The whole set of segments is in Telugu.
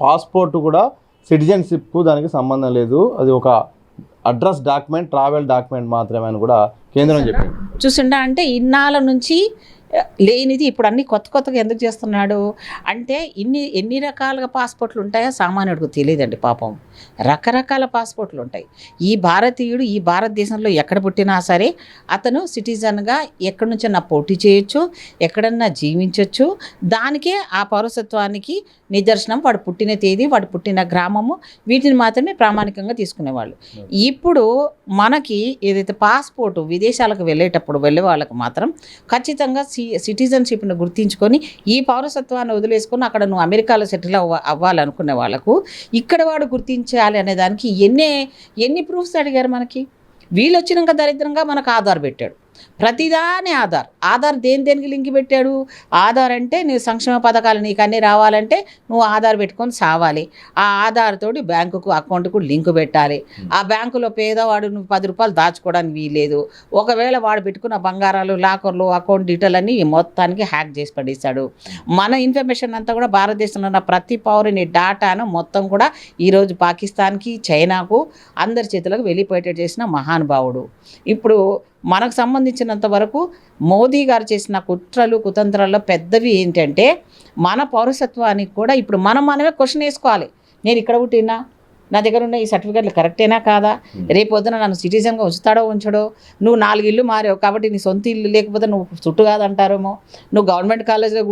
పాస్పోర్ట్ కూడా సిటిజన్షిప్కు దానికి సంబంధం లేదు, అది ఒక అడ్రస్ డాక్యుమెంట్, ట్రావెల్ డాక్యుమెంట్ మాత్రమే అని కూడా కేంద్రం చెప్పింది. చూసిండా అంటే ఇన్నాళ్ళ నుంచి లేనిది ఇప్పుడు అన్ని కొత్తగా ఎందుకు చేస్తున్నాడు అంటే ఎన్ని రకాలుగా పాస్పోర్ట్లు ఉంటాయో సామాన్యుడికి తెలియదండి పాపం. రకరకాల పాస్పోర్ట్లు ఉంటాయి. ఈ భారతీయుడు ఈ భారతదేశంలో ఎక్కడ పుట్టినా సరే అతను సిటిజన్గా ఎక్కడి నుంచైనా పోటీ చేయొచ్చు, ఎక్కడన్నా జీవించవచ్చు. దానికే ఆ పౌరసత్వానికి నిదర్శనం వాడు పుట్టిన తేదీ, వాడు పుట్టిన గ్రామము, వీటిని మాత్రమే ప్రామాణికంగా తీసుకునేవాళ్ళు. ఇప్పుడు మనకి ఏదైతే పాస్పోర్టు విదేశాలకు వెళ్ళేటప్పుడు వెళ్ళే వాళ్ళకు మాత్రం ఖచ్చితంగా సిటిజన్షిప్ను గుర్తించుకొని ఈ పౌరసత్వాన్ని వదిలేసుకొని అక్కడ నువ్వు అమెరికాలో సెటిల్ అవ్వాలనుకునే వాళ్ళకు ఇక్కడ వాడు గుర్తించాలి అనే దానికి ఎన్ని ప్రూఫ్స్ అడిగారు మనకి. వీళ్ళు వచ్చినాక దరిద్రంగా మనకు ఆధార్ పెట్టాడు. ప్రతిదాని ఆధార్ దేనికి లింక్ పెట్టాడు. ఆధార్ అంటే నీ సంక్షేమ పథకాలు నీకు అన్నీ రావాలంటే నువ్వు ఆధార్ పెట్టుకొని సావాలి. ఆ ఆధార్ తోటి బ్యాంకుకు అకౌంట్కు లింకు పెట్టాలి. ఆ బ్యాంకులో పేదవాడు నువ్వు 10 రూపాయలు దాచుకోవడానికి వీల్లేదు. ఒకవేళ వాడు పెట్టుకున్న బంగారాలు, లాకర్లు, అకౌంట్ డీటెయిల్ అన్నీ మొత్తానికి హ్యాక్ చేసి పడేశాడు. మన ఇన్ఫర్మేషన్ అంతా కూడా భారతదేశంలో ఉన్న ప్రతి పౌరుని డాటాను మొత్తం కూడా ఈరోజు పాకిస్తాన్కి, చైనాకు అందరి చేతులకు వెళ్ళిపోయేటట్టు చేసిన మహానుభావుడు. ఇప్పుడు మనకు సంబంధించినంత వరకు మోదీ గారు చేసిన కుట్రలు కుతంత్రాల్లో పెద్దవి ఏంటంటే మన పౌరసత్వానికి కూడా ఇప్పుడు మనమే క్వశ్చన్ వేసుకోవాలి. నేను ఇక్కడ పుట్టినా, నా దగ్గర ఉన్న ఈ సర్టిఫికెట్లు కరెక్టేనా కాదా, రేపొద్దున నన్ను సిటిజన్గా ఉంచుతాడో ఉంచడో, నువ్వు 4 ఇల్లు మారావు కాబట్టి నీ సొంత ఇల్లు లేకపోతే నువ్వు చుట్టు కాదంటారేమో, నువ్వు గవర్నమెంట్ కాలేజ్లో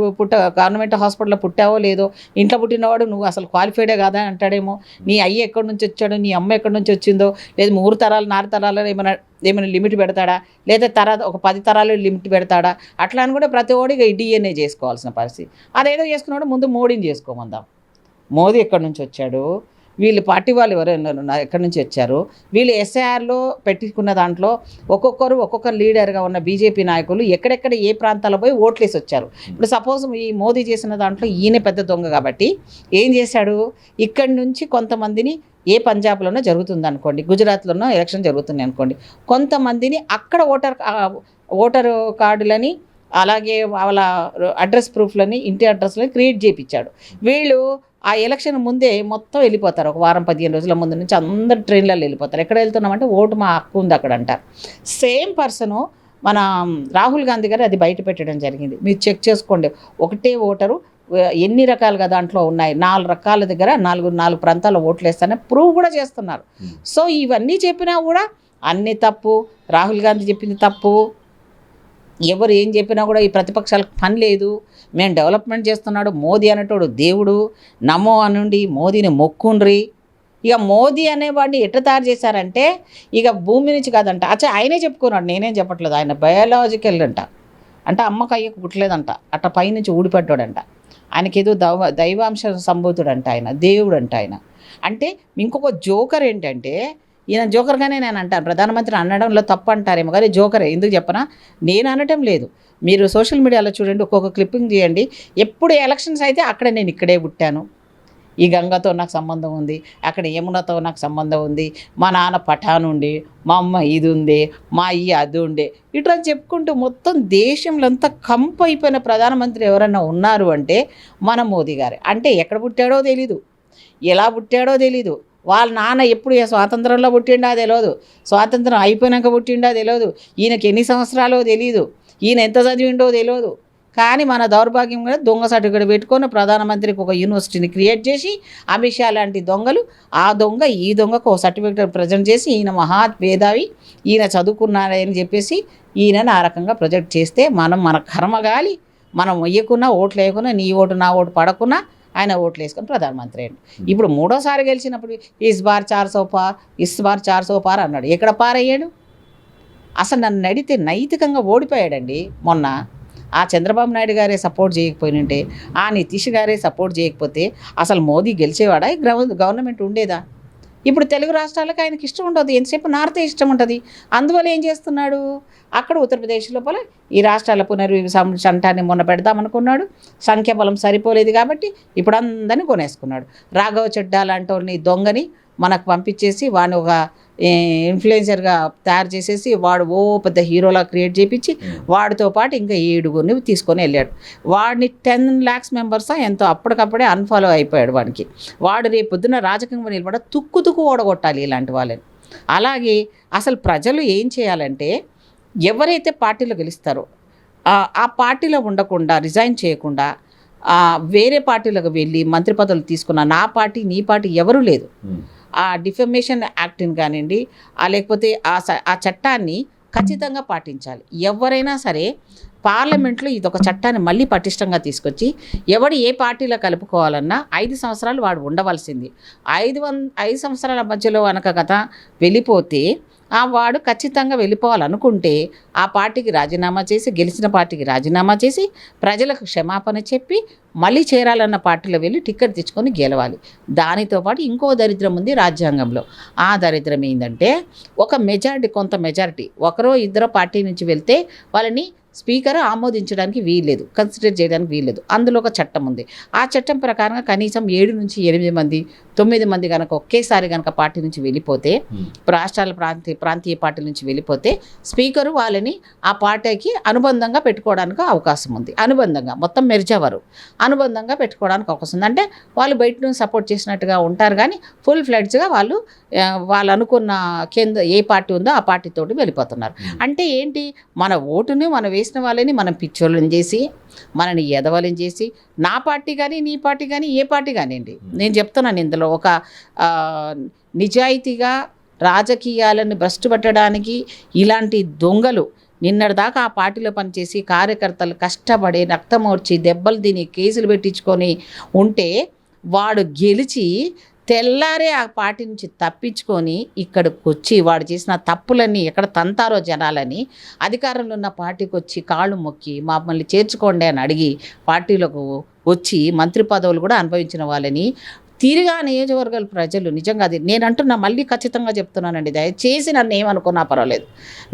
గవర్నమెంట్ హాస్పిటల్లో పుట్టావో లేదో, ఇంట్లో పుట్టినవాడు నువ్వు అసలు క్వాలిఫైడే కాదా అంటాడేమో, నీ అయ్య ఎక్కడి నుంచి వచ్చాడో, నీ అమ్మ ఎక్కడి నుంచి వచ్చిందో, లేదు 3 తరాలు 4 తరాలు ఏమైనా లిమిట్ పెడతాడా, లేదా ఒక 10 తరాలు లిమిట్ పెడతాడా, అట్లా అని కూడా ప్రతి ఓడిగా డిఎన్ఏ చేసుకోవాల్సిన పరిస్థితి. అదేదో చేసుకున్నాడు ముందు మోడీని చేసుకోమందాం. మోదీ ఎక్కడి నుంచి వచ్చాడు, వీళ్ళు పార్టీ వాళ్ళు ఎవరైనా ఎక్కడి నుంచి వచ్చారు, వీళ్ళు ఎస్ఐఆర్లో పెట్టుకున్న దాంట్లో ఒక్కొక్కరు లీడర్గా ఉన్న బీజేపీ నాయకులు ఎక్కడెక్కడ ఏ ప్రాంతాల్లో పోయి ఓట్లేసి వచ్చారు. ఇప్పుడు సపోజ్ ఈ మోదీ చేసిన దాంట్లో ఈయన పెద్ద దొంగ కాబట్టి ఏం చేశాడు, ఇక్కడి నుంచి కొంతమందిని ఏ పంజాబ్లోనో జరుగుతుంది అనుకోండి, గుజరాత్లోనో ఎలక్షన్ జరుగుతుంది అనుకోండి, కొంతమందిని అక్కడ ఓటర్ కార్డులని అలాగే వాళ్ళ అడ్రస్ ప్రూఫ్లని, ఇంటి అడ్రస్లని క్రియేట్ చేయించాడు. వీళ్ళు ఆ ఎలక్షన్ ముందే మొత్తం వెళ్ళిపోతారు. ఒక వారం 15 రోజుల ముందు నుంచి అందరు ట్రైన్లలో వెళ్ళిపోతారు. ఎక్కడ వెళ్తున్నామంటే ఓటు మా హక్కు ఉంది అక్కడ అంటారు. సేమ్ పర్సను మన రాహుల్ గాంధీ గారు అది బయట పెట్టడం జరిగింది. మీరు చెక్ చేసుకోండి, ఒకటే ఓటరు ఎన్ని రకాలుగా దాంట్లో ఉన్నాయి, 4 రకాల దగ్గర 4 ప్రాంతాల్లో ఓట్లు వేస్తారని ప్రూవ్ కూడా చేస్తున్నారు. సో ఇవన్నీ చెప్పినా కూడా అన్ని తప్పు, రాహుల్ గాంధీ చెప్పింది తప్పు, ఎవరు ఏం చెప్పినా కూడా ఈ ప్రతిపక్షాలకు పని లేదు. మేము డెవలప్మెంట్ చేస్తున్నాడు మోదీ అనేటోడు దేవుడు, నమో అనుండి మోదీని మొక్కుండ్రి. ఇక మోదీ అనేవాడిని ఎట్లా తయారు చేశారంటే ఇక భూమి నుంచి కాదంట, ఆయనే చెప్పుకున్నాడు, నేనేం చెప్పట్లేదు, ఆయన బయాలజికల్ అంటే అమ్మకు అయ్యకు పుట్టలేదంట, అట్లా పైనుంచి ఊడిపడ్డాడంట. ఆయనకేదో దైవాంశ సంభూతుడంట, ఆయన దేవుడు అంట ఆయన. అంటే ఇంకొక జోకర్ ఏంటంటే ఈయన జోకర్గానే నేను అంటాను, ప్రధానమంత్రి అనడంలో తప్పు అంటారేమో కానీ జోకరే. ఎందుకు చెప్పనా, నేను అనటం లేదు, మీరు సోషల్ మీడియాలో చూడండి, ఒక్కొక్క క్లిప్పింగ్ చేయండి. ఎప్పుడు ఎలక్షన్స్ అయితే అక్కడ నేను ఇక్కడే పుట్టాను, ఈ గంగతో నాకు సంబంధం ఉంది, అక్కడ యమునతో నాకు సంబంధం ఉంది, మా నాన్న పఠాన్ ఉండి, మా అమ్మ ఇది ఉంది, మా అయ్య అది ఉండే, ఇట్లా చెప్పుకుంటూ మొత్తం దేశంలో అంతా కంపు అయిపోయిన ప్రధానమంత్రి ఎవరన్నా ఉన్నారు అంటే మన మోదీ గారే. అంటే ఎక్కడ పుట్టాడో తెలీదు, ఎలా పుట్టాడో తెలీదు, వాళ్ళ నాన్న ఎప్పుడు స్వాతంత్రంలో పుట్టిండా తెలియదు, స్వాతంత్రం అయిపోయినాక పుట్టిండా తెలియదు, ఈయనకి ఎన్ని సంవత్సరాలో తెలియదు, ఈయన ఎంత చదివిండో తెలియదు. కానీ మన దౌర్భాగ్యం కూడా దొంగ సర్టిఫికేట్ పెట్టుకొని ప్రధానమంత్రికి ఒక యూనివర్సిటీని క్రియేట్ చేసి అమిత్ షా లాంటి దొంగలు ఆ దొంగ ఈ దొంగకు ఒక సర్టిఫికేట్ ప్రజెంట్ చేసి ఈయన మహా మేధావి, ఈయన చదువుకున్నారని చెప్పేసి ఈయనని ఆ రకంగా ప్రొజెక్ట్ చేస్తే మన కర్మగాలి, మనం వేయకున్నా ఓట్లు వేయకున్నా, నీ ఓటు నా ఓటు పడకున్నా ఆయన ఓట్లు వేసుకొని ప్రధానమంత్రి అయ్యాడు. ఇప్పుడు 3వ సారి గెలిచినప్పుడు ఇస్ బార్ 400 పార్, ఇస్ బార్ 400 పార్ అన్నాడు. ఎక్కడ పారయ్యాడు? అసలు నన్ను అడిగితే నైతికంగా ఓడిపోయాడండి. మొన్న ఆ చంద్రబాబు నాయుడు గారే సపోర్ట్ చేయకపోయినంటే, ఆ నితీష్ గారే సపోర్ట్ చేయకపోతే అసలు మోదీ గెలిచేవాడా, గవర్నమెంట్ ఉండేదా? ఇప్పుడు తెలుగు రాష్ట్రాలకు ఆయనకి ఇష్టం ఉండదు, ఎంతసేపు నార్తే ఇష్టం ఉంటుంది. అందువల్ల ఏం చేస్తున్నాడు, అక్కడ ఉత్తరప్రదేశ్ లోపల ఈ రాష్ట్రాల పునర్విభజన చట్టాన్ని మొన్న పెడదామనుకున్నాడు, సంఖ్యాబలం సరిపోలేదు కాబట్టి ఇప్పుడు అందరినీ కొనేసుకున్నాడు. రాఘవ చెడ్డా లాంటి దొంగని మనకు పంపించేసి వాడిని ఒక ఇన్ఫ్లుయెన్సర్గా తయారు చేసేసి వాడు పెద్ద హీరోలా క్రియేట్ చేయించి వాడితో పాటు ఇంకా 7గురిని తీసుకొని వెళ్ళాడు. వాడిని 10 lakhs మెంబర్స్ ఎంతో అప్పటికప్పుడే అన్ఫాలో అయిపోయాడు. వాడు రేపు పొద్దున రాజకీయంగా నిలబడ తుక్కు ఓడగొట్టాలి ఇలాంటి వాళ్ళని. అలాగే అసలు ప్రజలు ఏం చేయాలంటే ఎవరైతే పార్టీలో గెలుస్తారో ఆ పార్టీలో ఉండకుండా రిజైన్ చేయకుండా వేరే పార్టీలకు వెళ్ళి మంత్రి పదవులు తీసుకున్న నా పార్టీ నీ పార్టీ ఎవరూ లేదు. ఆ డిఫమేషన్ యాక్ట్ని కానివ్వండి లేకపోతే ఆ చట్టాన్ని ఖచ్చితంగా పాటించాలి. ఎవరైనా సరే పార్లమెంట్లో ఇదొక చట్టాన్ని మళ్ళీ పటిష్టంగా తీసుకొచ్చి ఎవడు ఏ పార్టీలో కలుపుకోవాలన్నా 5 సంవత్సరాలు వాడు ఉండవలసింది. 5 సంవత్సరాల మధ్యలో కనుక వెళ్ళిపోతే వాడు ఖచ్చితంగా వెళ్ళిపోవాలనుకుంటే ఆ పార్టీకి రాజీనామా చేసి గెలిచిన పార్టీకి రాజీనామా చేసి ప్రజలకు క్షమాపణ చెప్పి మళ్ళీ చేరాలన్న పార్టీలో వెళ్ళి టికెట్ తెచ్చుకొని గెలవాలి. దానితో పాటు ఇంకో దరిద్రం ఉంది రాజ్యాంగంలో. ఆ దరిద్రం ఏంటంటే కొంత మెజారిటీ ఒకరో ఇద్దరో పార్టీ నుంచి వెళ్తే వాళ్ళని స్పీకర్ ఆమోదించడానికి వీల్లేదు, కన్సిడర్ చేయడానికి వీల్లేదు. అందులో ఒక చట్టం ఉంది. ఆ చట్టం ప్రకారంగా కనీసం 7 నుంచి 8 మంది 9 మంది కనుక ఒకేసారి కనుక పార్టీ నుంచి వెళ్ళిపోతే రాష్ట్రాల ప్రాంతీయ పార్టీల నుంచి వెళ్ళిపోతే స్పీకరు వాళ్ళని ఆ పార్టీకి అనుబంధంగా పెట్టుకోవడానికి అవకాశం ఉంది. అనుబంధంగా మొత్తం మెర్జవరు అనుబంధంగా పెట్టుకోవడానికి అవకాశం ఉంది. అంటే వాళ్ళు బయట నుంచి సపోర్ట్ చేసినట్టుగా ఉంటారు కానీ ఫుల్ ఫ్లెడ్జ్గా వాళ్ళు అనుకున్న ఏ పార్టీ ఉందో ఆ పార్టీతోటి వెళ్ళిపోతున్నారు. అంటే ఏంటి, మన ఓటుని మనం వేసిన వాళ్ళని మనం పిచ్చోళ్ళని చేసి మనని ఎదవలని చేసి నా పార్టీ కానీ నీ పార్టీ కానీ ఏ పార్టీ కానివ్వండి, నేను చెప్తున్నాను ఇందులో ఒక నిజాయితీగా రాజకీయాలను భ్రష్టు పట్టడానికి ఇలాంటి దొంగలు నిన్నటిదాకా ఆ పార్టీలో పనిచేసి కార్యకర్తలు కష్టపడి రక్తమోడ్చి దెబ్బలు తిని కేసులు పెట్టించుకొని ఉంటే వాడు గెలిచి తెల్లారే ఆ పార్టీ నుంచి తప్పించుకొని ఇక్కడికి వచ్చి వాడు చేసిన తప్పులన్నీ ఎక్కడ తంతారో జనాలని అధికారంలో ఉన్న పార్టీకి వచ్చి కాళ్ళు మొక్కి మమ్మల్ని చేర్చుకోండి అని అడిగి పార్టీలకు వచ్చి మంత్రి పదవులు కూడా అనుభవించిన వాళ్ళని తీరుగా నియోజకవర్గాల ప్రజలు నిజంగా అది నేను అంటున్నా, మళ్ళీ ఖచ్చితంగా చెప్తున్నానండి, దయచేసి నన్ను ఏమనుకున్నా పర్వాలేదు,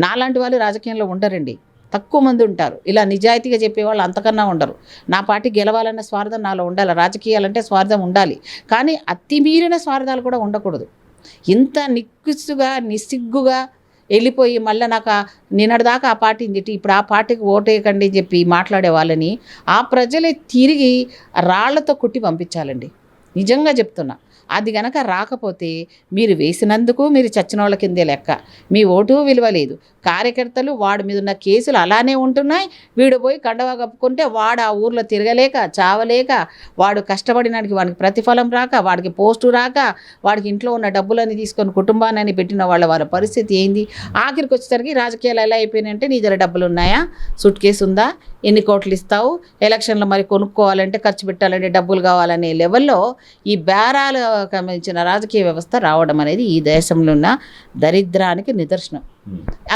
నాలాంటి వాళ్ళు రాజకీయంలో ఉండరండి, తక్కువ మంది ఉంటారు. ఇలా నిజాయితీగా చెప్పేవాళ్ళు అంతకన్నా ఉండరు. నా పార్టీ గెలవాలన్న స్వార్థం నాలో ఉండాలి, రాజకీయాలంటే స్వార్థం ఉండాలి, కానీ అతిమీరిన స్వార్థాలు కూడా ఉండకూడదు. ఇంత నిస్సిగ్గుగా వెళ్ళిపోయి మళ్ళీ నాకు నిన్నటిదాకా ఆ పార్టీని తిట్టి ఇప్పుడు ఆ పార్టీకి ఓటేయకండి అని చెప్పి మాట్లాడే వాళ్ళని ఆ ప్రజలే తిరిగి రాళ్లతో కొట్టి పంపించాలండి. నిజంగా చెప్తున్నా, అది గనక రాకపోతే మీరు వేసినందుకు మీరు చచ్చిన వాళ్ళ కిందే లెక్క, మీ ఓటు విలువ లేదు. కార్యకర్తలు వాడి మీద ఉన్న కేసులు అలానే ఉంటున్నాయి. వీడు పోయి కండవా కప్పుకుంటే వాడు ఆ ఊర్లో తిరగలేక చావలేక వాడు కష్టపడినానికి వాడికి ప్రతిఫలం రాక వాడికి పోస్టు రాక వాడికి ఇంట్లో ఉన్న డబ్బులన్నీ తీసుకొని కుటుంబాన్ని పెట్టిన వాళ్ళ పరిస్థితి ఏంది? ఆఖరికి వచ్చేసరికి రాజకీయాలు ఎలా అయిపోయినాయంటే నీ దగ్గర డబ్బులు ఉన్నాయా, సూట్ కేసు ఉందా, ఎన్ని కోట్లు ఇస్తావు, ఎలక్షన్లో మరి కొనుక్కోవాలంటే ఖర్చు పెట్టాలంటే డబ్బులు కావాలనే లెవెల్లో ఈ బేరాలు సంబంధించిన రాజకీయ వ్యవస్థ రావడం అనేది ఈ దేశంలో ఉన్న దరిద్రానికి నిదర్శనం.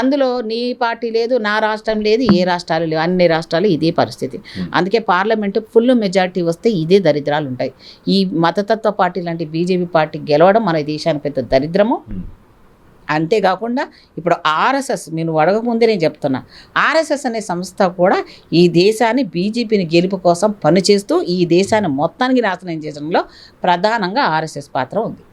అందులో నీ పార్టీ లేదు, నా రాష్ట్రం లేదు, ఏ రాష్ట్రాలు లేవు, అన్ని రాష్ట్రాలు ఇదే పరిస్థితి. అందుకే పార్లమెంటు ఫుల్ మెజారిటీ వస్తే ఇదే దరిద్రాలు ఉంటాయి. ఈ మతతత్వ పార్టీ లాంటి బీజేపీ పార్టీ గెలవడం మన దేశానికి పెద్ద దరిద్రము. అంతేకాకుండా ఇప్పుడు ఆర్ఎస్ఎస్, నేను అడగకముందే నేను చెప్తున్నా, ఆర్ఎస్ఎస్ అనే సంస్థ కూడా ఈ దేశాన్ని బీజేపీని గెలుపు కోసం పనిచేస్తూ ఈ దేశాన్ని మొత్తానికి నాశనం చేయడంలో ప్రధానంగా ఆర్ఎస్ఎస్ పాత్ర ఉంది.